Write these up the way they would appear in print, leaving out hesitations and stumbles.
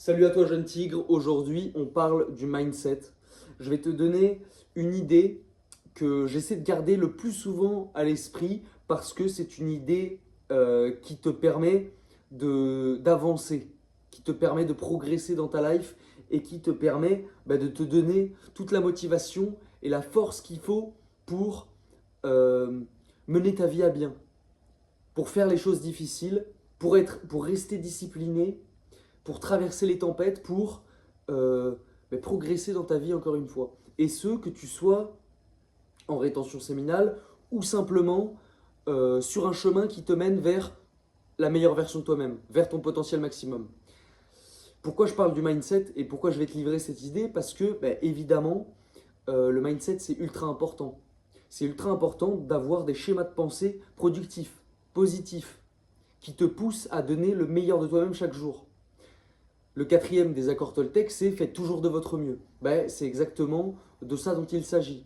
Salut à toi jeune tigre, aujourd'hui on parle du mindset. Je vais te donner une idée que j'essaie de garder le plus souvent à l'esprit parce que c'est une idée qui te permet d'avancer, qui te permet de progresser dans ta life et qui te permet de te donner toute la motivation et la force qu'il faut pour euh, mener ta vie à bien, pour faire les choses difficiles, pour rester discipliné, pour traverser les tempêtes, pour progresser dans ta vie encore une fois. Et ce, que tu sois en rétention séminale ou simplement sur un chemin qui te mène vers la meilleure version de toi-même, vers ton potentiel maximum. Pourquoi je parle du mindset et pourquoi je vais te livrer cette idée? Parce que, évidemment, le mindset, c'est ultra important. C'est ultra important d'avoir des schémas de pensée productifs, positifs, qui te poussent à donner le meilleur de toi-même chaque jour. Le quatrième des accords Toltec, c'est faites toujours de votre mieux. C'est exactement de ça dont il s'agit.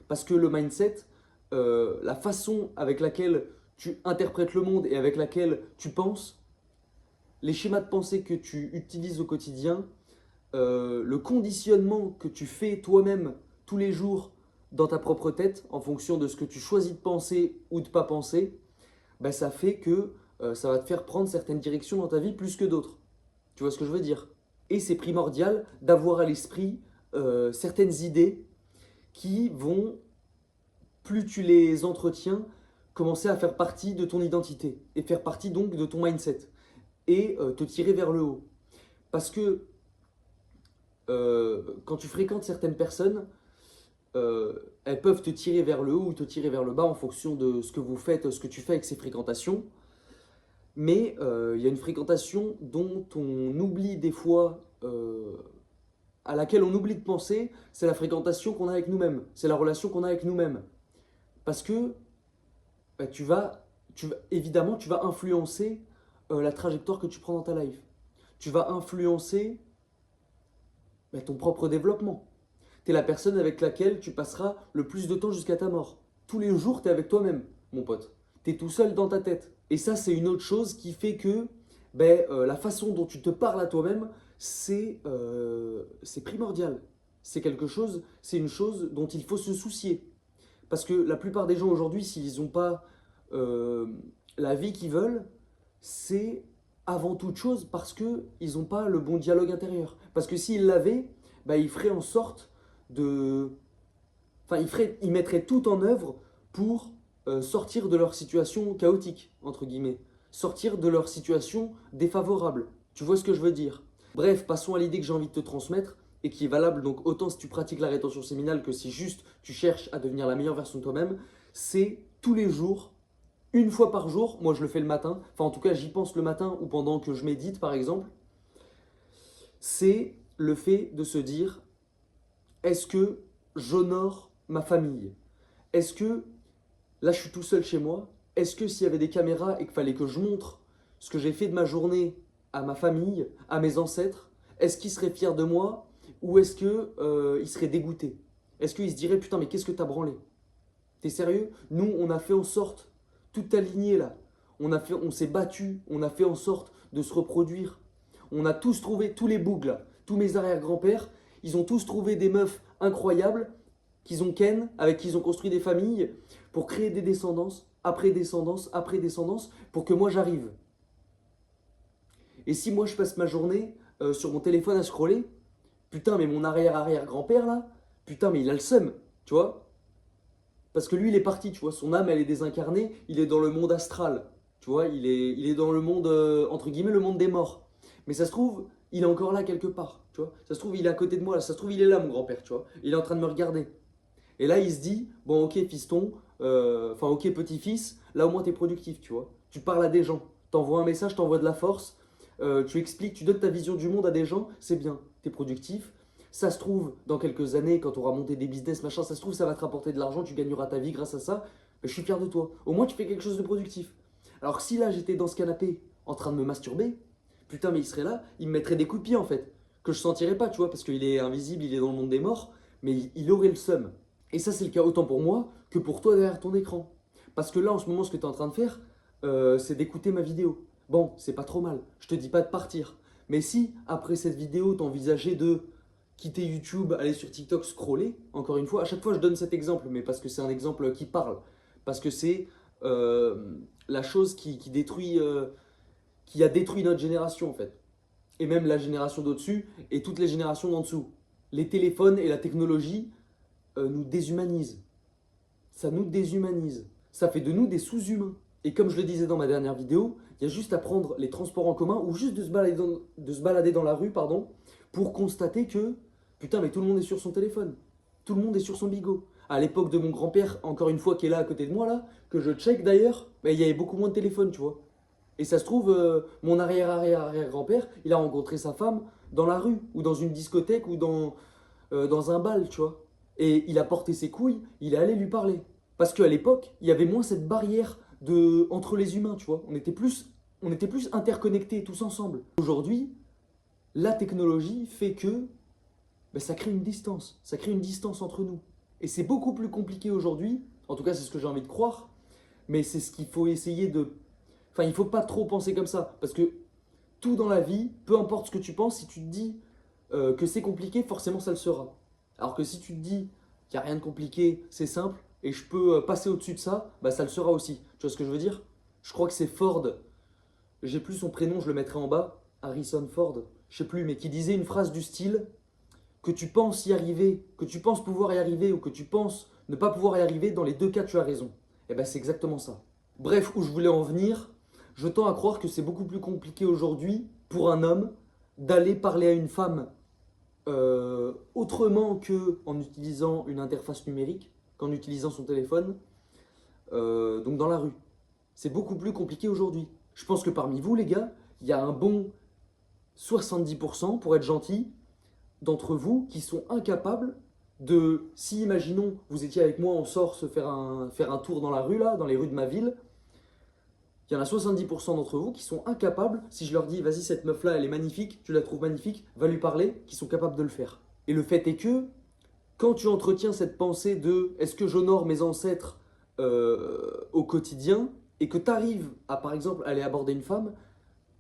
Parce que le mindset, la façon avec laquelle tu interprètes le monde et avec laquelle tu penses, les schémas de pensée que tu utilises au quotidien, le conditionnement que tu fais toi-même tous les jours dans ta propre tête, en fonction de ce que tu choisis de penser ou de ne pas penser, ça fait que ça va te faire prendre certaines directions dans ta vie plus que d'autres. Tu vois ce que je veux dire? Et c'est primordial d'avoir à l'esprit certaines idées qui vont, plus tu les entretiens, commencer à faire partie de ton identité et faire partie donc de ton mindset et te tirer vers le haut. Parce que quand tu fréquentes certaines personnes, elles peuvent te tirer vers le haut ou te tirer vers le bas en fonction de ce que vous faites, ce que tu fais avec ces fréquentations. Mais il y a une fréquentation dont on oublie des fois, à laquelle on oublie de penser, c'est la fréquentation qu'on a avec nous-mêmes, c'est la relation qu'on a avec nous-mêmes. Parce que évidemment, tu vas influencer la trajectoire que tu prends dans ta life. Tu vas influencer ton propre développement. Tu es la personne avec laquelle tu passeras le plus de temps jusqu'à ta mort. Tous les jours, tu es avec toi-même, mon pote. Tu es tout seul dans ta tête. Et ça, c'est une autre chose qui fait que la façon dont tu te parles à toi-même, c'est primordial. C'est quelque chose, c'est une chose dont il faut se soucier. Parce que la plupart des gens aujourd'hui, s'ils n'ont pas euh, la vie qu'ils veulent, c'est avant toute chose parce qu'ils n'ont pas le bon dialogue intérieur. Parce que s'ils l'avaient, ils feraient en sorte de... Enfin, ils mettraient tout en œuvre pour sortir de leur situation chaotique, entre guillemets. Sortir de leur situation défavorable. Tu vois ce que je veux dire? Bref, passons à l'idée que j'ai envie de te transmettre et qui est valable donc autant si tu pratiques la rétention séminale que si juste tu cherches à devenir la meilleure version de toi-même. C'est tous les jours, une fois par jour, moi je le fais le matin, enfin en tout cas j'y pense le matin ou pendant que je médite par exemple, c'est le fait de se dire, est-ce que j'honore ma famille? Est-ce que, là je suis tout seul chez moi, est-ce que s'il y avait des caméras et qu'il fallait que je montre ce que j'ai fait de ma journée à ma famille, à mes ancêtres, est-ce qu'ils seraient fiers de moi ou est-ce qu'ils seraient dégoûtés? Est-ce qu'ils se diraient, putain mais qu'est-ce que t'as branlé? T'es sérieux? Nous on a fait en sorte, toute ta lignée là, on s'est battu, on a fait en sorte de se reproduire. On a tous trouvé, tous les bougs là, tous mes arrière-grands-pères, ils ont tous trouvé des meufs incroyables qu'ils ont ken, avec qui ils ont construit des familles, pour créer des descendances, après descendance, après descendance, pour que moi j'arrive. Et si moi je passe ma journée sur mon téléphone à scroller, putain mais mon arrière-arrière-grand-père là, putain mais il a le seum, tu vois? Parce que lui il est parti, tu vois, son âme elle est désincarnée, il est dans le monde astral, tu vois, il est dans le monde, entre guillemets, le monde des morts. Mais ça se trouve, il est encore là quelque part, tu vois. Ça se trouve, il est à côté de moi, là. Ça se trouve, il est là, mon grand-père, tu vois. Il est en train de me regarder. Et là, il se dit, bon, ok, fiston, enfin, ok, petit-fils, là au moins t'es productif, tu vois. Tu parles à des gens, t'envoies un message, t'envoies de la force, tu expliques, tu donnes ta vision du monde à des gens, c'est bien, t'es productif. Ça se trouve, dans quelques années, quand tu auras monté des business, machin, ça se trouve, ça va te rapporter de l'argent, tu gagneras ta vie grâce à ça. Mais je suis fier de toi. Au moins, tu fais quelque chose de productif. Alors que si là, j'étais dans ce canapé, en train de me masturber, putain, mais il serait là, il me mettrait des coups de pied en fait. Que je sentirais pas, tu vois, parce qu'il est invisible, il est dans le monde des morts, mais il aurait le seum. Et ça, c'est le cas autant pour moi que pour toi derrière ton écran. Parce que là, en ce moment, ce que tu es en train de faire, c'est d'écouter ma vidéo. Bon, c'est pas trop mal. Je te dis pas de partir. Mais si, après cette vidéo, t'envisageais de quitter YouTube, aller sur TikTok, scroller, encore une fois, à chaque fois je donne cet exemple, mais parce que c'est un exemple qui parle, parce que c'est la chose qui détruit, qui a détruit notre génération en fait, et même la génération d'au-dessus, et toutes les générations d'en dessous. Les téléphones et la technologie nous déshumanisent. Ça nous déshumanise. Ça fait de nous des sous-humains. Et comme je le disais dans ma dernière vidéo, il y a juste à prendre les transports en commun ou juste de se balader dans la rue, pardon, pour constater que, putain, mais tout le monde est sur son téléphone. Tout le monde est sur son bigot. À l'époque de mon grand-père, encore une fois, qui est là à côté de moi, là, que je check d'ailleurs, bah, il y avait beaucoup moins de téléphones, tu vois. Et ça se trouve, mon arrière-arrière-arrière-grand-père, il a rencontré sa femme dans la rue, ou dans une discothèque, ou dans un bal, tu vois. Et il a porté ses couilles, il est allé lui parler. Parce qu'à l'époque, il y avait moins cette barrière entre les humains, tu vois. On était plus interconnectés tous ensemble. Aujourd'hui, la technologie fait que ben, ça crée une distance. Ça crée une distance entre nous. Et c'est beaucoup plus compliqué aujourd'hui, en tout cas c'est ce que j'ai envie de croire, mais c'est ce qu'il faut essayer de... Enfin, il ne faut pas trop penser comme ça, parce que tout dans la vie, peu importe ce que tu penses, si tu te dis que c'est compliqué, forcément ça le sera. Alors que si tu te dis qu'il n'y a rien de compliqué, c'est simple, et je peux passer au-dessus de ça, bah ça le sera aussi. Tu vois ce que je veux dire? Je crois que c'est Ford, j'ai plus son prénom, je le mettrai en bas, Harrison Ford, je sais plus, mais qui disait une phrase du style que tu penses y arriver, que tu penses pouvoir y arriver ou que tu penses ne pas pouvoir y arriver, dans les deux cas tu as raison. Et ben c'est exactement ça. Bref, où je voulais en venir, je tends à croire que c'est beaucoup plus compliqué aujourd'hui pour un homme d'aller parler à une femme autrement qu'en utilisant une interface numérique, qu'en utilisant son téléphone, donc dans la rue. C'est beaucoup plus compliqué aujourd'hui. Je pense que parmi vous, les gars, il y a un bon 70%, pour être gentil, d'entre vous qui sont incapables de, si imaginons, vous étiez avec moi, on sort se faire un tour dans la rue, là, dans les rues de ma ville, il y en a 70% d'entre vous qui sont incapables, si je leur dis, vas-y, cette meuf-là, elle est magnifique, tu la trouves magnifique, va lui parler, qui sont capables de le faire. Et le fait est que, quand tu entretiens cette pensée de est-ce que j'honore mes ancêtres au quotidien, et que tu arrives à, par exemple, aller aborder une femme,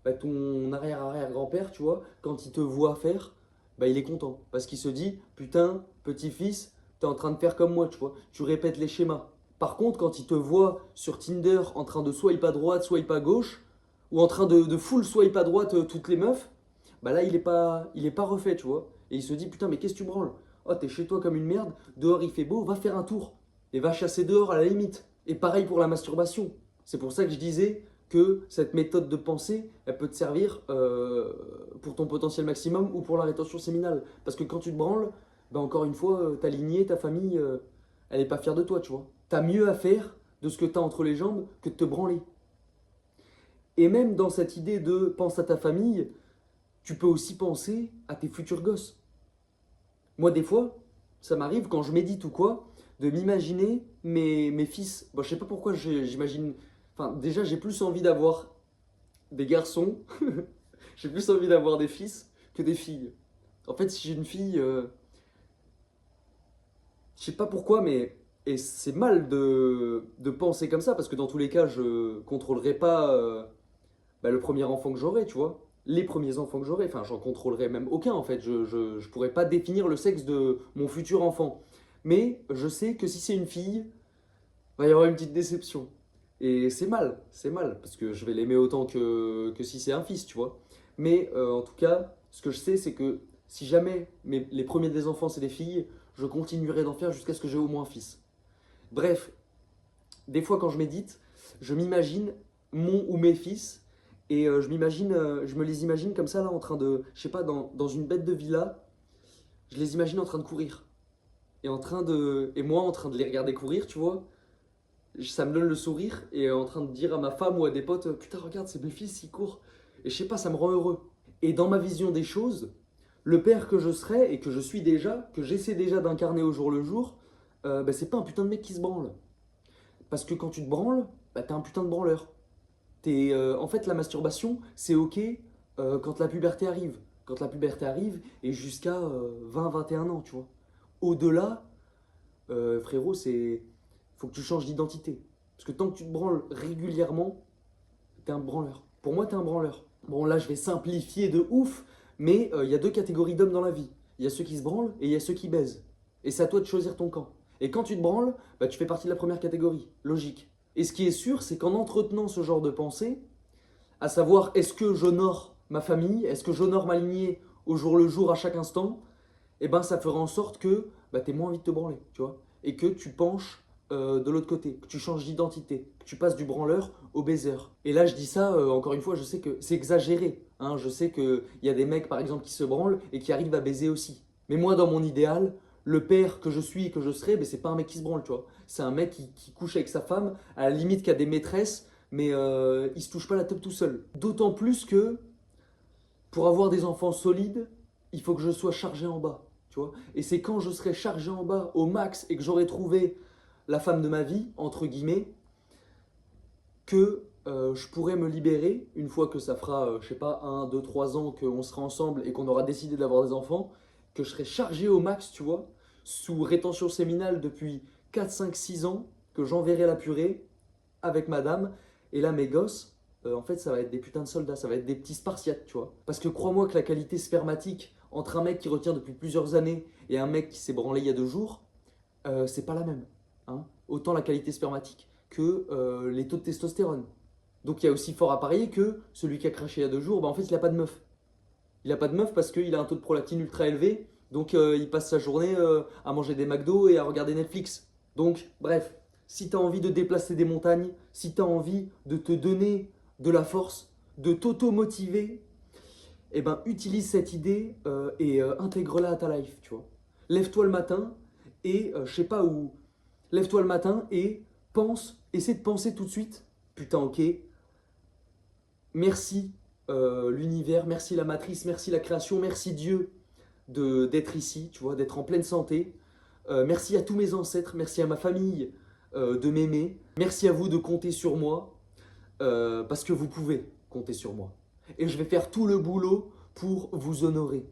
bah, ton arrière-arrière-grand-père, tu vois, quand il te voit faire, bah, il est content. Parce qu'il se dit, putain, petit-fils, t'es en train de faire comme moi, tu vois. Tu répètes les schémas. Par contre, quand il te voit sur Tinder en train de swipe à droite, swipe à gauche, ou en train de full swipe à droite toutes les meufs, bah là, il est pas refait, tu vois. Et il se dit, putain, mais qu'est-ce que tu branles? Oh, t'es chez toi comme une merde, dehors il fait beau, va faire un tour. Et va chasser dehors à la limite. Et pareil pour la masturbation. C'est pour ça que je disais que cette méthode de pensée, elle peut te servir pour ton potentiel maximum ou pour la rétention séminale. Parce que quand tu te branles, bah encore une fois, ta lignée, ta famille, elle n'est pas fière de toi, tu vois. T'as mieux à faire de ce que t'as entre les jambes que de te branler. Et même dans cette idée de pense à ta famille, tu peux aussi penser à tes futurs gosses. Moi, des fois, ça m'arrive quand je médite ou quoi, de m'imaginer mes fils. Bon, je sais pas pourquoi j'imagine. Enfin, déjà, j'ai plus envie d'avoir des garçons, j'ai plus envie d'avoir des fils que des filles. En fait, si j'ai une fille, je sais pas pourquoi, mais et c'est mal de penser comme ça parce que dans tous les cas, je contrôlerai pas bah, le premier enfant que j'aurai, tu vois. Les premiers enfants que j'aurai, enfin, j'en contrôlerai même aucun en fait. Je pourrais pas définir le sexe de mon futur enfant. Mais je sais que si c'est une fille, va y avoir une petite déception. Et c'est mal, parce que je vais l'aimer autant que si c'est un fils, tu vois. Mais en tout cas, ce que je sais, c'est que si jamais les premiers des enfants, c'est des filles, je continuerai d'en faire jusqu'à ce que j'ai au moins un fils. Bref, des fois quand je médite, je m'imagine mon ou mes fils, et je me les imagine comme ça, là, en train de, je sais pas, dans une bête de villa, je les imagine en train de courir. Et moi en train de les regarder courir, tu vois, ça me donne le sourire et en train de dire à ma femme ou à des potes, putain regarde c'est mes fils ils courent. Et je sais pas, ça me rend heureux. Et dans ma vision des choses, le père que je serai et que je suis déjà, que j'essaie déjà d'incarner au jour le jour, bah, c'est pas un putain de mec qui se branle. Parce que quand tu te branles, bah, t'es un putain de branleur. En fait la masturbation c'est ok quand la puberté arrive. Quand la puberté arrive et jusqu'à 20-21 ans, tu vois. Au-delà, frérot, faut que tu changes d'identité. Parce que tant que tu te branles régulièrement, t'es un branleur. Pour moi, t'es un branleur. Bon, là, je vais simplifier de ouf, mais il y a deux catégories d'hommes dans la vie. Il y a ceux qui se branlent et il y a ceux qui baisent. Et c'est à toi de choisir ton camp. Et quand tu te branles, bah, tu fais partie de la première catégorie. Logique. Et ce qui est sûr, c'est qu'en entretenant ce genre de pensée, à savoir est-ce que j'honore ma famille, est-ce que j'honore ma lignée au jour le jour à chaque instant, eh ben ça fera en sorte que bah, tu aies moins envie de te branler, tu vois, et que tu penches de l'autre côté, que tu changes d'identité, que tu passes du branleur au baiser. Et là, je dis ça, encore une fois, je sais que c'est exagéré. Hein, je sais qu'il y a des mecs, par exemple, qui se branlent et qui arrivent à baiser aussi. Mais moi, dans mon idéal, le père que je suis et que je serai, ben, c'est pas un mec qui se branle, tu vois. C'est un mec qui couche avec sa femme, à la limite qui a des maîtresses, mais il se touche pas la tête tout seul. D'autant plus que pour avoir des enfants solides, il faut que je sois chargé en bas, tu vois. Et c'est quand je serai chargé en bas au max et que j'aurai trouvé la femme de ma vie, entre guillemets, que je pourrai me libérer une fois que ça fera, je sais pas, 1, 2, 3 ans qu'on sera ensemble et qu'on aura décidé d'avoir des enfants, que je serai chargé au max, tu vois, sous rétention séminale depuis 4, 5, 6 ans, que j'enverrai la purée avec madame. Et là, mes gosses, en fait, ça va être des putains de soldats, ça va être des petits spartiates, tu vois. Parce que crois-moi que la qualité spermatique entre un mec qui retient depuis plusieurs années et un mec qui s'est branlé il y a 2 jours, c'est pas la même. Hein. Autant la qualité spermatique que les taux de testostérone. Donc il y a aussi fort à parier que celui qui a craché il y a 2 jours, bah, en fait, il n'a pas de meuf. Il n'a pas de meuf parce qu'il a un taux de prolactine ultra élevé, donc il passe sa journée à manger des McDo et à regarder Netflix. Donc, bref, si tu as envie de déplacer des montagnes, si tu as envie de te donner de la force, de t'auto-motiver, eh ben, utilise cette idée et intègre-la à ta life, tu vois. Lève-toi le matin et, je sais pas où, lève-toi le matin et pense, essaie de penser tout de suite, putain, ok, merci l'univers, merci la matrice, merci la création, merci Dieu d'être ici, tu vois, d'être en pleine santé. Merci à tous mes ancêtres, merci à ma famille de m'aimer. Merci à vous de compter sur moi, parce que vous pouvez compter sur moi. Et je vais faire tout le boulot pour vous honorer,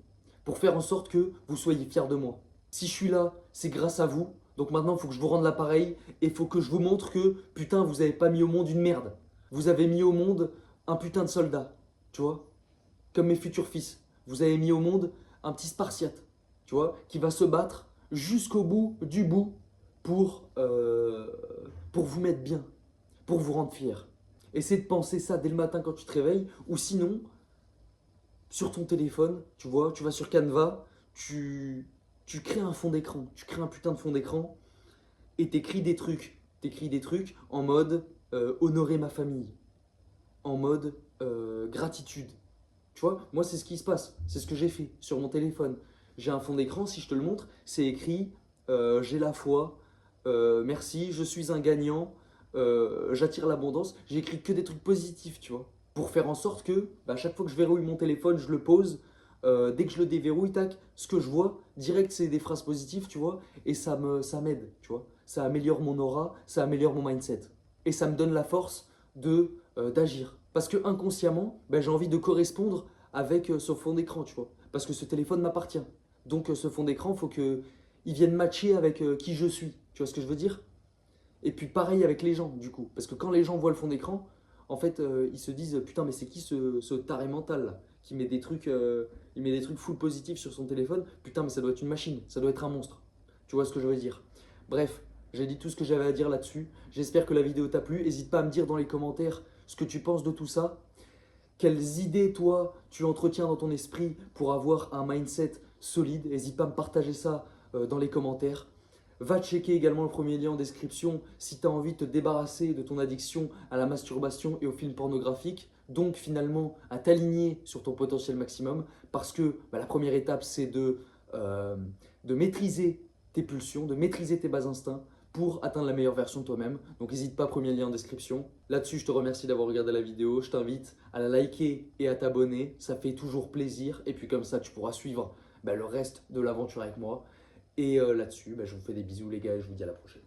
pour faire en sorte que vous soyez fiers de moi. Si je suis là, c'est grâce à vous. Donc maintenant, il faut que je vous rende l'appareil et il faut que je vous montre que, putain, vous n'avez pas mis au monde une merde. Vous avez mis au monde un putain de soldat, tu vois, comme mes futurs fils. Vous avez mis au monde un petit spartiate, tu vois, qui va se battre jusqu'au bout du bout pour vous mettre bien, pour vous rendre fier. Essaie de penser ça dès le matin quand tu te réveilles, ou sinon, sur ton téléphone, tu vois, tu vas sur Canva, tu crées un fond d'écran, tu crées un putain de fond d'écran, et t'écris des trucs. T'écris des trucs en mode honorer ma famille, en mode gratitude. Tu vois, moi c'est ce qui se passe, c'est ce que j'ai fait sur mon téléphone. J'ai un fond d'écran, si je te le montre, c'est écrit j'ai la foi, merci, je suis un gagnant, j'attire l'abondance. J'ai écrit que des trucs positifs, tu vois, pour faire en sorte que bah, à chaque fois que je verrouille mon téléphone, je le pose. Dès que je le déverrouille, tac, ce que je vois, direct, c'est des phrases positives, tu vois, et ça m'aide, tu vois. Ça améliore mon aura, ça améliore mon mindset. Et ça me donne la force d'agir. Parce que inconsciemment, ben, j'ai envie de correspondre avec ce fond d'écran, tu vois. Parce que ce téléphone m'appartient. Donc ce fond d'écran, il faut qu'il vienne matcher avec qui je suis. Tu vois ce que je veux dire? Et puis pareil avec les gens, du coup. Parce que quand les gens voient le fond d'écran, en fait, ils se disent putain, mais c'est qui ce taré mental là qui met des trucs, il met des trucs full positifs sur son téléphone. Putain, mais ça doit être une machine, ça doit être un monstre. Tu vois ce que je veux dire? Bref, j'ai dit tout ce que j'avais à dire là-dessus. J'espère que la vidéo t'a plu. N'hésite pas à me dire dans les commentaires ce que tu penses de tout ça. Quelles idées, toi, tu entretiens dans ton esprit pour avoir un mindset solide? N'hésite pas à me partager ça dans les commentaires. Va checker également le premier lien en description si tu as envie de te débarrasser de ton addiction à la masturbation et aux films pornographiques. Donc finalement à t'aligner sur ton potentiel maximum parce que bah, la première étape c'est de maîtriser tes pulsions, de maîtriser tes bas instincts pour atteindre la meilleure version de toi-même. Donc n'hésite pas, premier lien en description. Là-dessus, je te remercie d'avoir regardé la vidéo. Je t'invite à la liker et à t'abonner. Ça fait toujours plaisir. Et puis comme ça, tu pourras suivre bah, le reste de l'aventure avec moi. Et là-dessus, bah, je vous fais des bisous les gars et je vous dis à la prochaine.